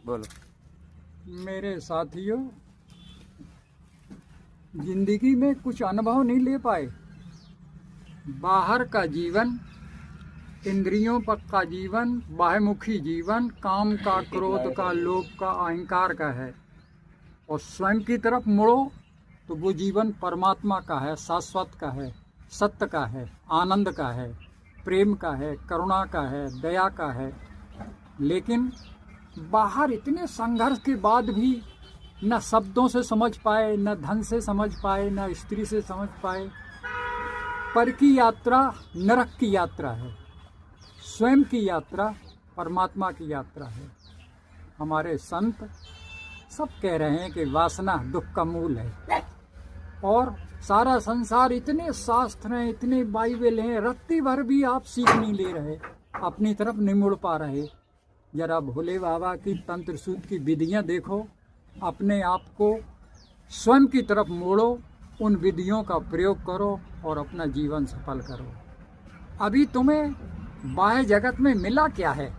बोलो। मेरे साथियों, जिंदगी में कुछ अनुभव नहीं ले पाए। बाहर का जीवन, इंद्रियों पर का जीवन, बाह्यमुखी जीवन, काम का, क्रोध का, लोभ का, अहंकार का है। और स्वयं की तरफ मुड़ो तो वो जीवन परमात्मा का है, शाश्वत का है, सत्य का है, आनंद का है, प्रेम का है, करुणा का है, दया का है। लेकिन बाहर इतने संघर्ष के बाद भी न शब्दों से समझ पाए, न धन से समझ पाए, न स्त्री से समझ पाए। पर की यात्रा नरक की यात्रा है, स्वयं की यात्रा परमात्मा की यात्रा है। हमारे संत सब कह रहे हैं कि वासना दुख का मूल है। और सारा संसार, इतने शास्त्र हैं, इतने बाइबल हैं, रत्ती भर भी आप सीख नहीं ले रहे, अपनी तरफ नहीं मुड़ पा रहे। जरा भोले बाबा की तंत्र सूत्र की विधियां देखो, अपने आप को स्वयं की तरफ मोड़ो, उन विधियों का प्रयोग करो और अपना जीवन सफल करो। अभी तुम्हें बाह्य जगत में मिला क्या है?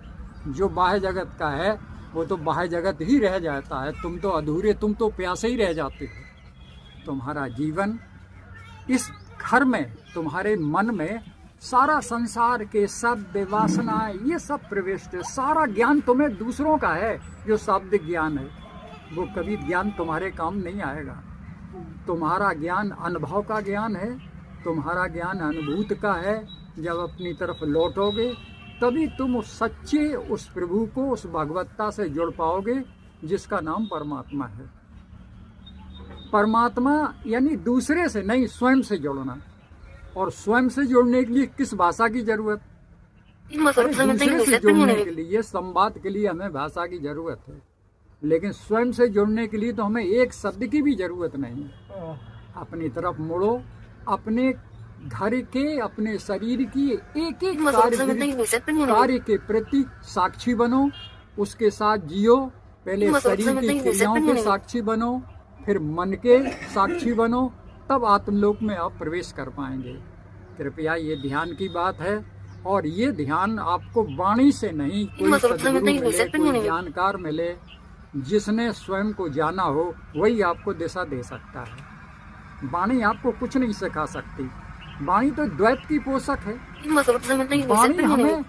जो बाह्य जगत का है वो तो बाह्य जगत ही रह जाता है। तुम तो अधूरे, तुम तो प्यासे ही रह जाते हो। तुम्हारा जीवन, इस घर में, तुम्हारे मन में सारा संसार के शब्द, वासनाएं, ये सब प्रविष्ट है। सारा ज्ञान तुम्हें दूसरों का है, जो शाब्दिक ज्ञान है वो कभी ज्ञान तुम्हारे काम नहीं आएगा। तुम्हारा ज्ञान अनुभव का ज्ञान है, तुम्हारा ज्ञान अनुभूत का है। जब अपनी तरफ लौटोगे तभी तुम उस सच्चे, उस प्रभु को, उस भगवत्ता से जुड़ पाओगे जिसका नाम परमात्मा है। परमात्मा यानी दूसरे से नहीं, स्वयं से जुड़ना। और स्वयं से जुड़ने के लिए किस भाषा की जरूरत? दूसरे से जुड़ने के लिए, संवाद के लिए हमें भाषा की जरूरत है, लेकिन स्वयं से जुड़ने के लिए तो हमें एक शब्द की भी जरूरत नहीं है। अपनी तरफ मुड़ो, अपने घर के, अपने शरीर की एक एक कार्य के प्रति साक्षी बनो, उसके साथ जियो। पहले शरीर की क्रियाओं के साक्षी बनो, फिर मन के साक्षी बनो, तब आत्मलोक में आप प्रवेश कर पाएंगे। कृपया ये ध्यान की बात है, और ये ध्यान आपको वाणी से नहीं, कोई सद्गुरु मिले, कोई जानकार मिले, जिसने स्वयं को जाना हो, वही आपको दिशा दे सकता है। वाणी आपको कुछ नहीं सिखा सकती। वाणी तो द्वैत की पोषक है। वाणी हमें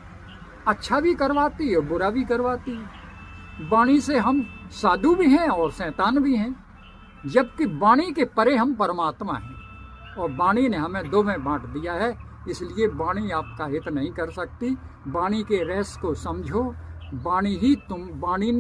अच्छा भी करवाती है, बुरा भी करवाती है। वाणी से हम साधु भी हैं और शैतान भी हैं, जबकि वाणी के परे हम परमात्मा हैं। और वाणी ने हमें दो में बांट दिया है, इसलिए वाणी आपका हित नहीं कर सकती। वाणी के रहस्य को समझो। वाणी ही वाणी